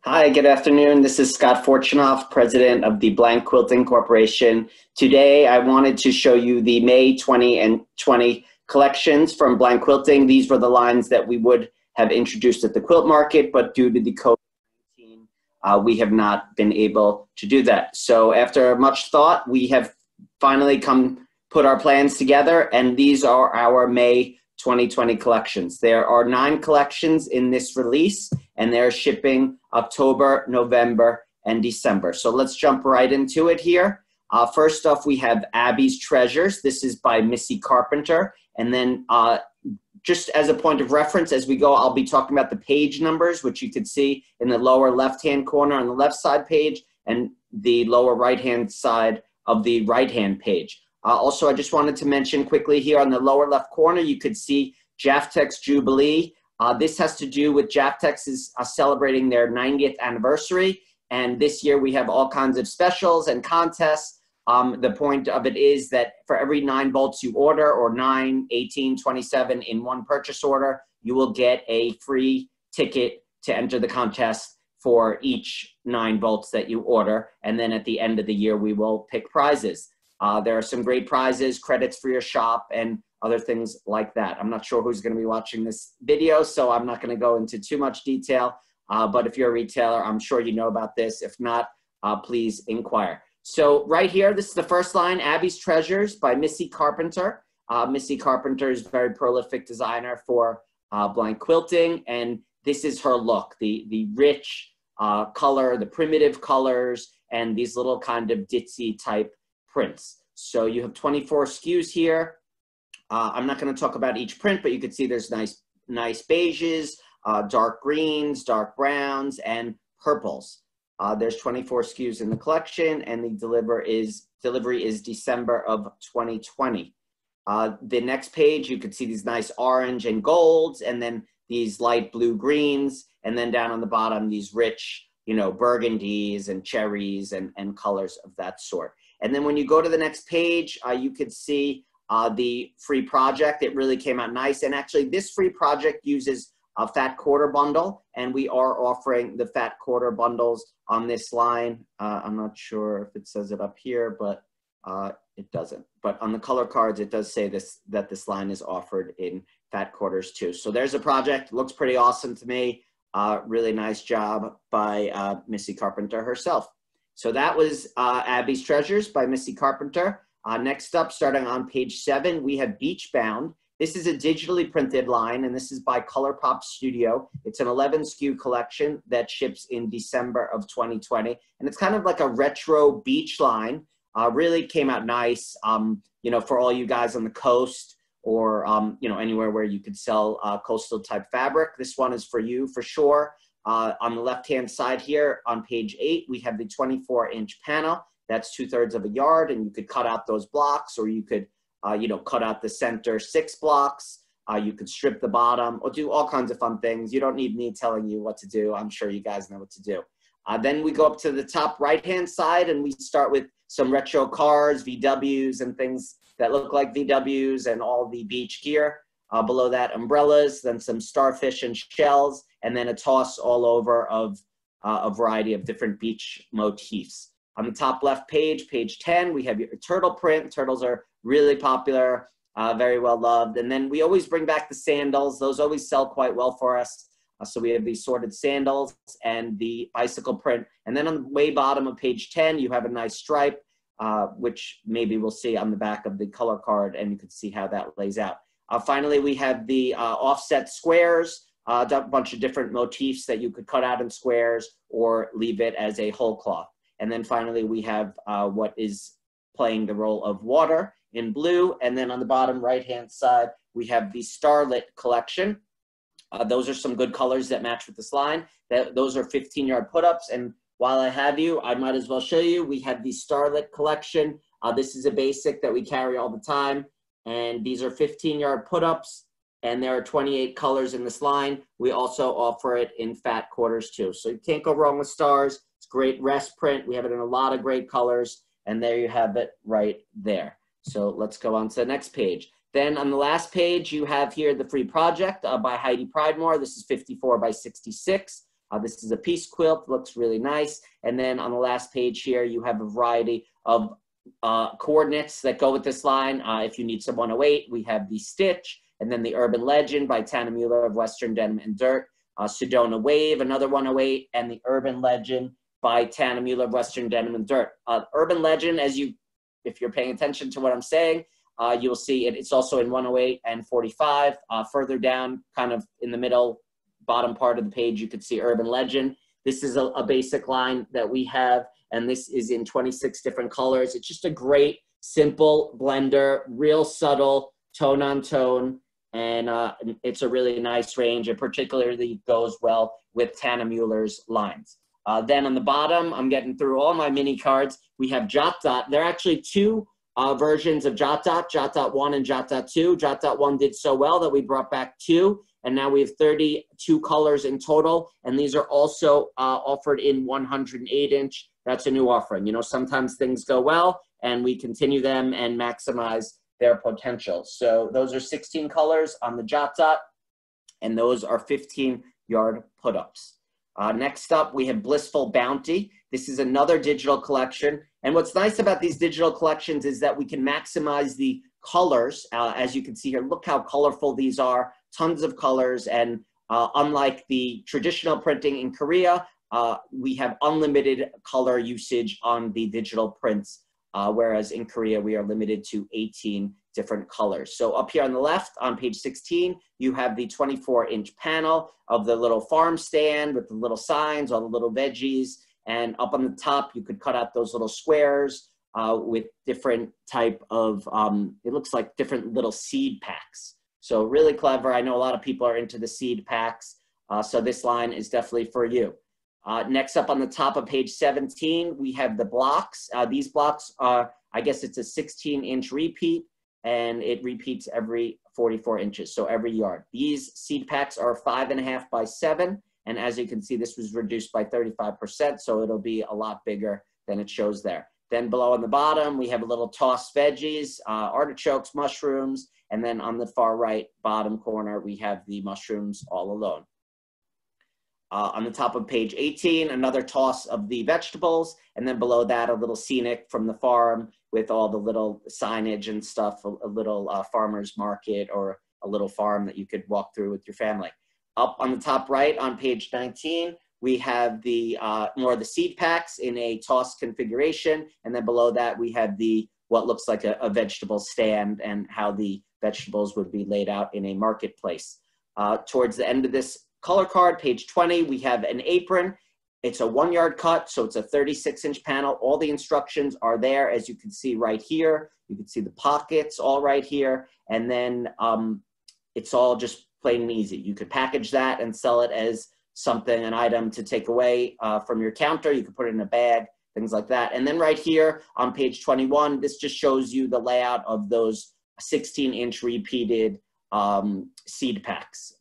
Hi, good afternoon. This is Scott Fortunoff, president of the Blank Quilting Corporation. Today, I wanted to show you the May 2020 collections from Blank Quilting. These were the lines that we would have introduced at the quilt market, but due to the COVID-19, we have not been able to do that. So after much thought, we have finally put our plans together, and these are our May 2020 collections. There are 9 collections in this release, and they're shipping October, November, and December. So let's jump right into it here. First off, we have Abbeys Treasures. This is by Missy Carpenter. And then just as a point of reference, as we go, I'll be talking about the page numbers, which you could see in the lower left-hand corner on the left side page and the lower right-hand side of the right-hand page. Also, I just wanted to mention quickly here on the lower left corner, you could see Jaftex Jubilee. This has to do with Jaftex is celebrating their 90th anniversary. And this year we have all kinds of specials and contests. The point of it is that for every 9 bolts you order, or 9, 18, 27 in one purchase order, you will get a free ticket to enter the contest for each 9 bolts that you order. And then at the end of the year, we will pick prizes. There are some great prizes, credits for your shop, and other things like that. I'm not sure who's going to be watching this video, so I'm not going to go into too much detail. But if you're a retailer, I'm sure you know about this. If not, please inquire. So right here, this is the first line, Abbeys Treasures by Missy Carpenter. Missy Carpenter is a very prolific designer for Blank Quilting, and this is her look, the rich color, the primitive colors, and these little kind of ditzy type prints. So you have 24 SKUs here. I'm not going to talk about each print, but you can see there's nice beiges, dark greens, dark browns, and purples. There's 24 SKUs in the collection, and the delivery is December of 2020. The next page, you can see these nice orange and golds, and then these light blue greens, and then down on the bottom, these rich, burgundies and cherries and colors of that sort. And then when you go to the next page, you could see the free project. It really came out nice. And actually, this free project uses a fat quarter bundle, and we are offering the fat quarter bundles on this line. I'm not sure if it says it up here, but it doesn't. But on the color cards, it does say that this line is offered in fat quarters too. So there's a project. Looks pretty awesome to me. Really nice job by Missy Carpenter herself. So that was Abbeys Treasures by Missy Carpenter. Next up, starting on page 7, we have Beachbound. This is a digitally printed line, and this is by ColourPop Studio. It's an 11 SKU collection that ships in December of 2020. And it's kind of like a retro beach line. Really came out nice, for all you guys on the coast or, anywhere where you could sell coastal type fabric. This one is for you for sure. On the left-hand side here on page 8, we have the 24-inch panel. That's 2/3 of a yard, and you could cut out those blocks, or you could, cut out the center 6 blocks. You could strip the bottom, or do all kinds of fun things. You don't need me telling you what to do. I'm sure you guys know what to do. Then we go up to the top right-hand side, and we start with some retro cars, VWs, and things that look like VWs, and all the beach gear. Below that, umbrellas, then some starfish and shells, and then a toss all over of a variety of different beach motifs. On the top left page, page 10, we have your turtle print. Turtles are really popular, very well loved. And then we always bring back the sandals. Those always sell quite well for us. So we have these sorted sandals and the bicycle print. And then on the way bottom of page 10, you have a nice stripe, which maybe we'll see on the back of the color card, and you can see how that lays out. Finally, we have the offset squares, a bunch of different motifs that you could cut out in squares or leave it as a whole cloth. And then finally, we have what is playing the role of water in blue. And then on the bottom right-hand side, we have the Starlit collection. Those are some good colors that match with this line. Those are 15-yard put-ups. And while I have you, I might as well show you. We have the Starlit collection. This is a basic that we carry all the time. And these are 15-yard put-ups, and there are 28 colors in this line. We also offer it in fat quarters too. So you can't go wrong with stars. It's great rest print. We have it in a lot of great colors, and there you have it right there. So let's go on to the next page. Then on the last page, you have here the free project by Heidi Pridemore. This is 54 by 66. This is a piece quilt, looks really nice. And then on the last page here, you have a variety of coordinates that go with this line. If you need some 108, we have the Stitch, and then the Urban Legend by Tana Mueller of Western Denim and Dirt, Sedona Wave, another 108, and the Urban Legend by Tana Mueller of Western Denim and Dirt. Urban Legend, if you're paying attention to what I'm saying, you'll see it's also in 108 and 45. Further down, kind of in the middle, bottom part of the page, you could see Urban Legend. This is a basic line that we have, and this is in 26 different colors. It's just a great, simple blender, real subtle, tone on tone, and it's a really nice range. It particularly goes well with Tana Mueller's lines. Then on the bottom, I'm getting through all my mini cards. We have Jot Dot. There are actually two versions of Jot Dot, Jot Dot 1 and Jot Dot 2. Jot Dot 1 did so well that we brought back 2, and now we have 32 colors in total, and these are also offered in 108-inch. That's a new offering. You know, sometimes things go well, and we continue them and maximize their potential. So those are 16 colors on the Jot Dot, and those are 15-yard put-ups. Next up, we have Blissful Bounty. This is another digital collection. And what's nice about these digital collections is that we can maximize the colors. As you can see here, look how colorful these are, tons of colors. And unlike the traditional printing in Korea, we have unlimited color usage on the digital prints, whereas in Korea, we are limited to 18 different colors. So up here on the left, on page 16, you have the 24-inch panel of the little farm stand with the little signs, all the little veggies. And up on the top, you could cut out those little squares with different type of, it looks like different little seed packs. So really clever. I know a lot of people are into the seed packs. So this line is definitely for you. Next up on the top of page 17, we have the blocks. These blocks are, I guess it's a 16-inch repeat, and it repeats every 44 inches, so every yard. These seed packs are 5.5 by 7, and as you can see, this was reduced by 35%, so it'll be a lot bigger than it shows there. Then below on the bottom, we have a little tossed veggies, artichokes, mushrooms, and then on the far right bottom corner, we have the mushrooms all alone. On the top of page 18, another toss of the vegetables, and then below that, a little scenic from the farm with all the little signage and stuff, a little farmer's market or a little farm that you could walk through with your family. Up on the top right on page 19, we have the more of the seed packs in a toss configuration, and then below that, we have the what looks like a vegetable stand and how the vegetables would be laid out in a marketplace. Towards the end of this color card, page 20, we have an apron. It's a 1-yard cut, so it's a 36-inch panel. All the instructions are there, as you can see right here. You can see the pockets all right here, and then it's all just plain and easy. You could package that and sell it as something, an item to take away from your counter. You could put it in a bag, things like that. And then right here on page 21, this just shows you the layout of those 16-inch repeated seed packs.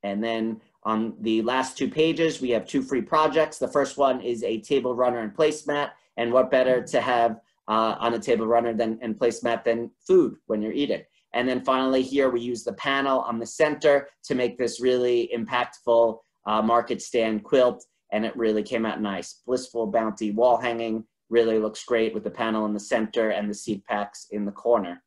And then on the last 2 pages, we have 2 free projects. The first one is a table runner and placemat. And what better to have on a table runner and placemat than food when you're eating. And then finally here, we use the panel on the center to make this really impactful market stand quilt. And it really came out nice. Blissful Bounty wall hanging really looks great with the panel in the center and the seed packs in the corner.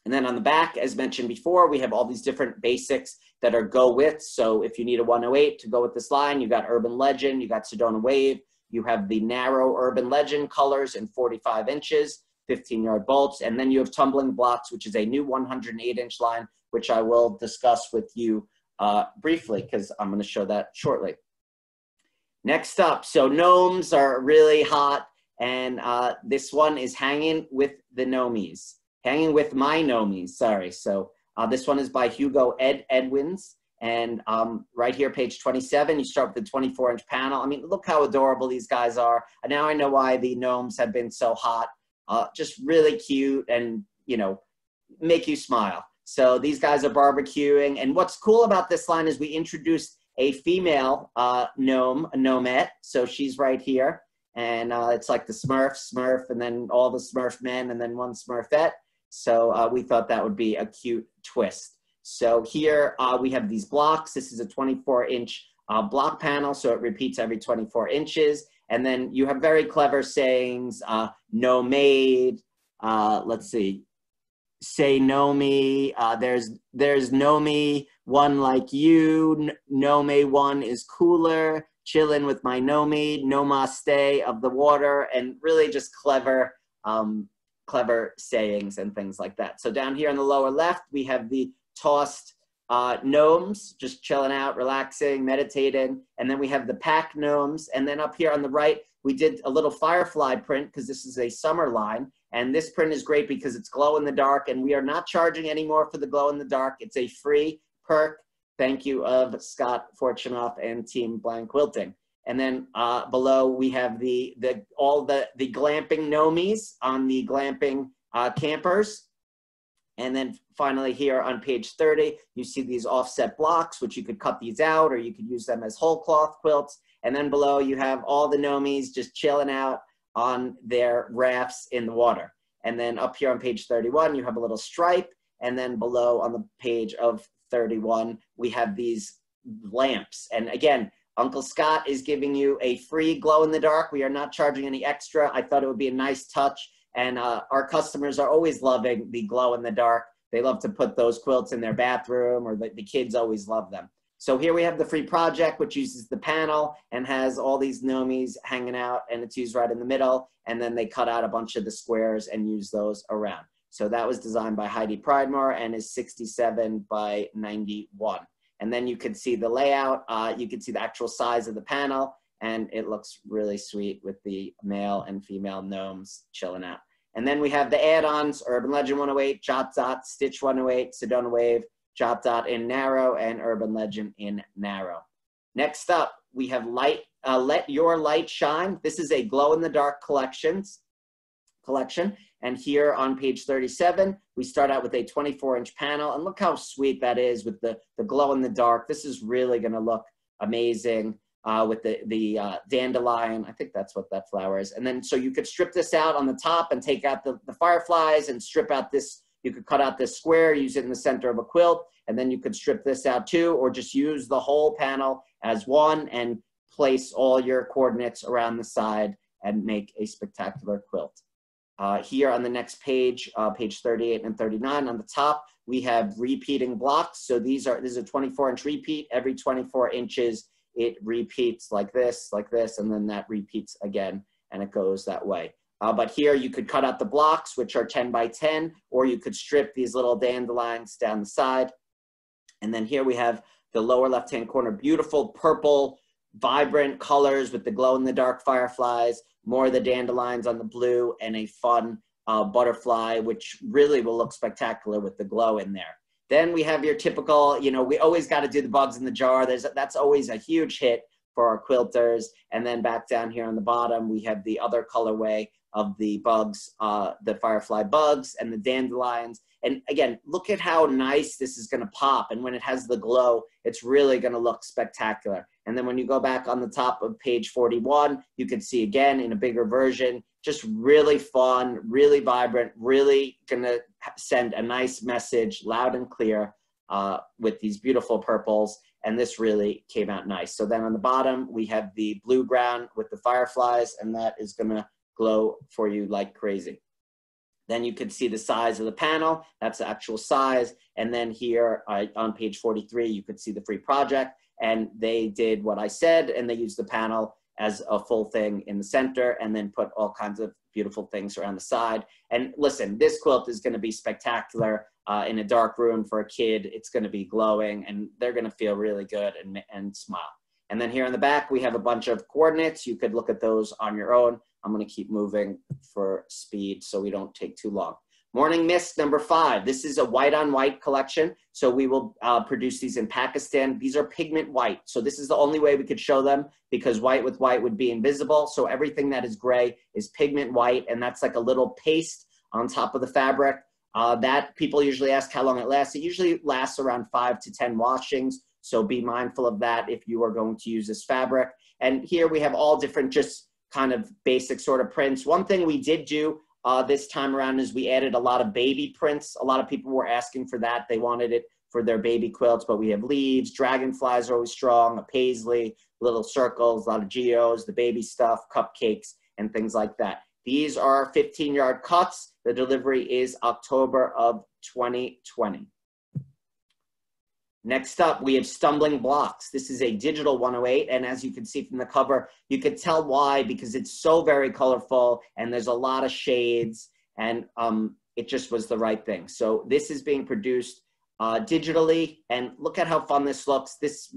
And then on the back, as mentioned before, we have all these different basics that are go with. So if you need a 108 to go with this line, you got Urban Legend, you got Sedona Wave, you have the narrow Urban Legend colors in 45 inches, 15-yard bolts, and then you have Tumbling Blocks, which is a new 108-inch line, which I will discuss with you briefly because I'm going to show that shortly. Next up, so gnomes are really hot, and this one is Hanging with the Gnomies. Hanging with My Gnomies, sorry. So this one is by Hugo Edwins. And right here, page 27, you start with the 24-inch panel. I mean, look how adorable these guys are. And now I know why the gnomes have been so hot. Just really cute and, you know, make you smile. So these guys are barbecuing. And what's cool about this line is we introduced a female gnome, a gnomette. So she's right here. And it's like the Smurf, and then all the Smurf men, and then one Smurfette. So we thought that would be a cute twist. So here we have these blocks. This is a 24-inch block panel, so it repeats every 24 inches. And then you have very clever sayings, no maid, let's see, say no me, there's no me, one like you, no me one is cooler, chillin' with my no me, no ma stay of the water, and really just clever, clever sayings and things like that. So down here on the lower left, we have the tossed gnomes, just chilling out, relaxing, meditating. And then we have the pack gnomes. And then up here on the right, we did a little firefly print because this is a summer line. And this print is great because it's glow in the dark, and we are not charging anymore for the glow in the dark. It's a free perk. Thank you of Scott Fortunoff and Team Blank Quilting. And then below we have all the glamping gnomies on the glamping campers. And then finally here on page 30, you see these offset blocks, which you could cut these out or you could use them as whole cloth quilts. And then below you have all the gnomies just chilling out on their rafts in the water. And then up here on page 31, you have a little stripe. And then below on the page of 31, we have these lamps. And again, Uncle Scott is giving you a free glow in the dark. We are not charging any extra. I thought it would be a nice touch. And our customers are always loving the glow in the dark. They love to put those quilts in their bathroom, or the kids always love them. So here we have the free project, which uses the panel and has all these gnomies hanging out, and it's used right in the middle. And then they cut out a bunch of the squares and use those around. So that was designed by Heidi Pridemore and is 67 by 91. And then you can see the layout. You can see the actual size of the panel, and it looks really sweet with the male and female gnomes chilling out. And then we have the add-ons, Urban Legend 108, Jot Dot, Stitch 108, Sedona Wave, Jot Dot in narrow, and Urban Legend in narrow. Next up, we have Let Your Light Shine. This is a glow-in-the-dark collection. And here on page 37, we start out with a 24-inch panel. And look how sweet that is with the glow-in-the-dark. This is really going to look amazing. With the dandelion. I think that's what that flower is. And then so you could strip this out on the top and take out the fireflies and strip out this. You could cut out this square, use it in the center of a quilt, and then you could strip this out too, or just use the whole panel as one and place all your coordinates around the side and make a spectacular quilt. Here on the next page, page 38 and 39 on the top, we have repeating blocks. So this is a 24-inch repeat. Every 24 inches, it repeats like this, and then that repeats again, and it goes that way. But here you could cut out the blocks, which are 10 by 10, or you could strip these little dandelions down the side. And then here we have the lower left-hand corner, beautiful purple, vibrant colors with the glow-in-the-dark fireflies, more of the dandelions on the blue, and a fun butterfly, which really will look spectacular with the glow in there. Then we have your typical, we always got to do the bugs in the jar. That's always a huge hit for our quilters. And then back down here on the bottom, we have the other colorway of the bugs, the firefly bugs and the dandelions. And again, look at how nice this is going to pop. And when it has the glow, it's really going to look spectacular. And then when you go back on the top of page 41, you can see again in a bigger version, just really fun, really vibrant, really going to send a nice message loud and clear with these beautiful purples. And this really came out nice. So then on the bottom, we have the blue ground with the fireflies, and that is going to glow for you like crazy. Then you can see the size of the panel. That's the actual size. And then here on page 43, you could see the free project. And they did what I said, and they used the panel as a full thing in the center and then put all kinds of beautiful things around the side. And listen, this quilt is going to be spectacular in a dark room for a kid. It's going to be glowing, and they're going to feel really good and smile. And then here in the back, we have a bunch of coordinates. You could look at those on your own. I'm going to keep moving for speed so we don't take too long. Morning Mist number 5. This is a white on white collection. So we will produce these in Pakistan. These are pigment white. So this is the only way we could show them because white with white would be invisible. So everything that is gray is pigment white, and that's like a little paste on top of the fabric. That people usually ask how long it lasts. It usually lasts around 5 to 10 washings. So be mindful of that if you are going to use this fabric. And here we have all different just kind of basic sort of prints. One thing we did do this time around is we added a lot of baby prints. A lot of people were asking for that. They wanted it for their baby quilts, but we have leaves, dragonflies are always strong, a paisley, little circles, a lot of geos, the baby stuff, cupcakes, and things like that. These are 15-yard cuts. The delivery is October of 2020. Next up, we have Stumbling Blocks. This is a digital 108, and as you can see from the cover, you can tell why, because it's so very colorful, and there's a lot of shades, and it just was the right thing. So this is being produced digitally, and look at how fun this looks. This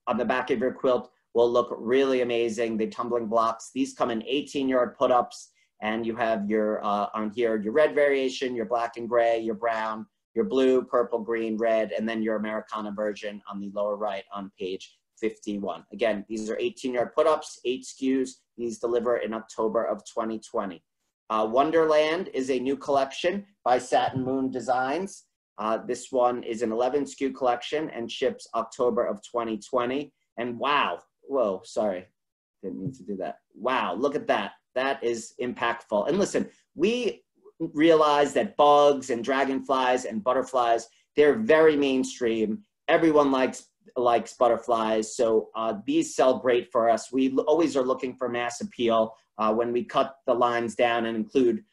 on the back of your quilt will look really amazing. The tumbling blocks, these come in 18-yard put-ups, and you have your, on here, your red variation, your black and gray, your brown, your blue, purple, green, red, and then your Americana version on the lower right on page 51. Again, these are 18-yard put-ups, 8 SKUs. These deliver in October of 2020. Wonderland is a new collection by Satin Moon Designs. This one is an 11 SKU collection and ships October of 2020. And wow, whoa, sorry, didn't mean to do that. Wow, look at that. That is impactful. And listen, we realize that bugs and dragonflies and butterflies, they're very mainstream. Everyone likes butterflies, so these sell great for us. We always are looking for mass appeal. When we cut the lines down and include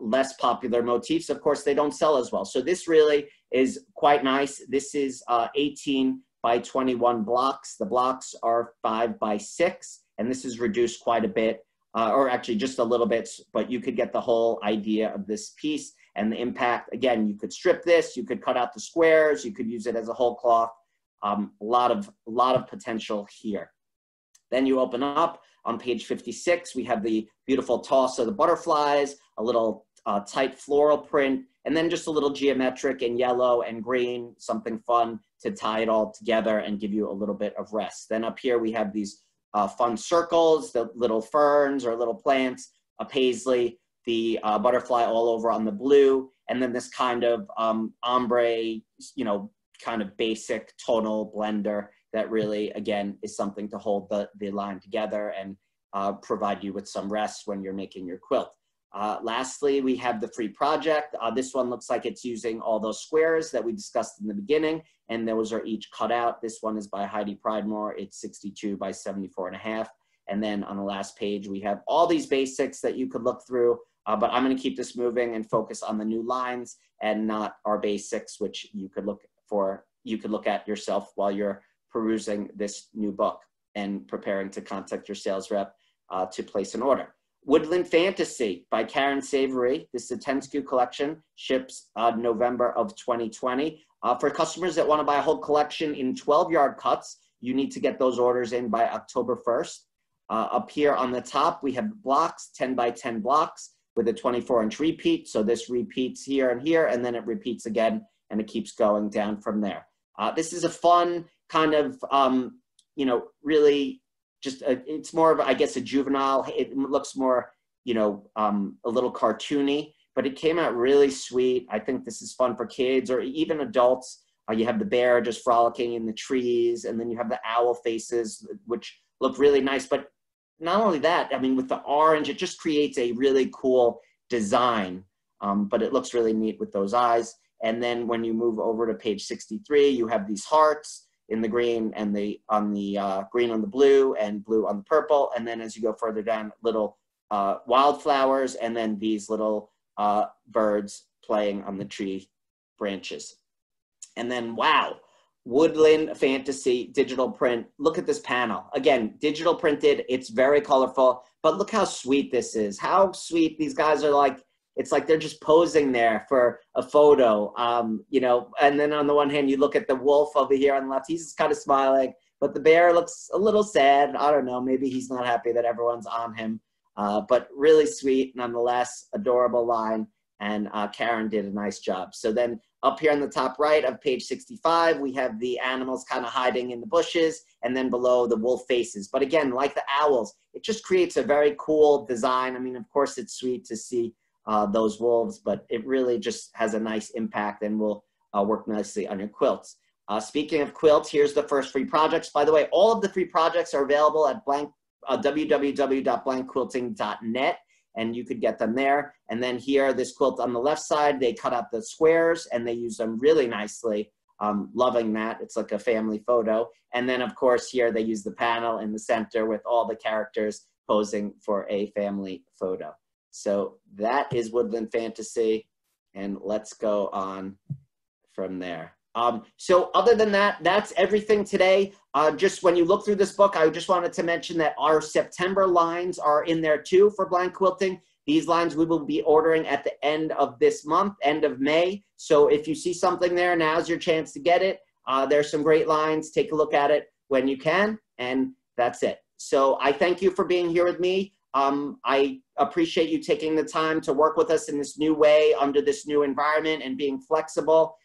less popular motifs, of course, they don't sell as well. So this really is quite nice. This is 18 by 21 blocks. The blocks are 5 by 6, and this is reduced quite a bit. Or actually just a little bit, but you could get the whole idea of this piece and the impact. Again, you could strip this, you could cut out the squares, you could use it as a whole cloth. A lot of potential here. Then you open up on page 56, we have the beautiful toss of the butterflies, a little tight floral print, and then just a little geometric in yellow and green, something fun to tie it all together and give you a little bit of rest. Then up here we have these fun circles, the little ferns or little plants, a paisley, the butterfly all over on the blue, and then this kind of ombre, you know, kind of basic tonal blender that really, again, is something to hold the line together and provide you with some rest when you're making your quilt. Lastly, we have the free project. This one looks like it's using all those squares that we discussed in the beginning, and those are each cut out. This one is by Heidi Pridemore. It's 62 by 74.5. And then on the last page, we have all these basics that you could look through, but I'm gonna keep this moving and focus on the new lines and not our basics, which you could look at yourself while you're perusing this new book and preparing to contact your sales rep to place an order. Woodland Fantasy by Karen Savory. This is a 10 SKU collection, ships November of 2020. For customers that want to buy a whole collection in 12-yard cuts, you need to get those orders in by October 1st. Up here on the top, we have blocks, 10 by 10 blocks with a 24-inch repeat. So this repeats here, and then it repeats again, and it keeps going down from there. This is a fun kind of, you know, really just, it's more of, I guess, a juvenile. It looks more, you know, a little cartoony, but it came out really sweet. I think this is fun for kids or even adults. You have the bear just frolicking in the trees, and then you have the owl faces, which look really nice. But not only that, I mean, with the orange, it just creates a really cool design, but it looks really neat with those eyes. And then when you move over to page 63, you have these hearts in the green and on the green on the blue and blue on the purple. And then as you go further down, little wildflowers, and then these little birds playing on the tree branches. And then, wow, Woodland Fantasy digital print. Look at this panel. Again, digital printed, it's very colorful, but look how sweet this is. How sweet these guys are. Like, it's like they're just posing there for a photo, you know, and then on the one hand, you look at the wolf over here on the left, he's kind of smiling, but the bear looks a little sad. I don't know, maybe he's not happy that everyone's on him, but really sweet, nonetheless, adorable line, and Karen did a nice job. So then up here on the top right of page 65, we have the animals kind of hiding in the bushes, and then below the wolf faces. But again, like the owls, it just creates a very cool design. I mean, of course, it's sweet to see those wolves, but it really just has a nice impact and will work nicely on your quilts. Speaking of quilts, here's the first free projects. By the way, all of the free projects are available at www.blankquilting.net, and you could get them there. And then here, this quilt on the left side, they cut out the squares and they use them really nicely Loving that. It's like a family photo. And then, of course, here they use the panel in the center with all the characters posing for a family photo. So that is Woodland Fantasy, and let's go on from there. So other than that, that's everything today. Just when you look through this book, I just wanted to mention that our September lines are in there too for Blank Quilting. These lines we will be ordering at the end of this month, end of May. So if you see something there, now's your chance to get it. There's some great lines. Take a look at it when you can, and that's it. So I thank you for being here with me. I appreciate you taking the time to work with us in this new way under this new environment and being flexible.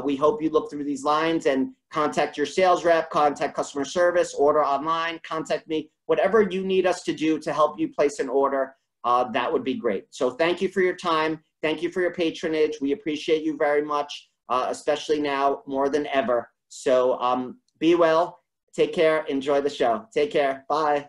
We hope you look through these lines and contact your sales rep, contact customer service, order online, contact me, whatever you need us to do to help you place an order, that would be great. So thank you for your time. Thank you for your patronage. We appreciate you very much, especially now more than ever. So be well, take care, enjoy the show. Take care, bye.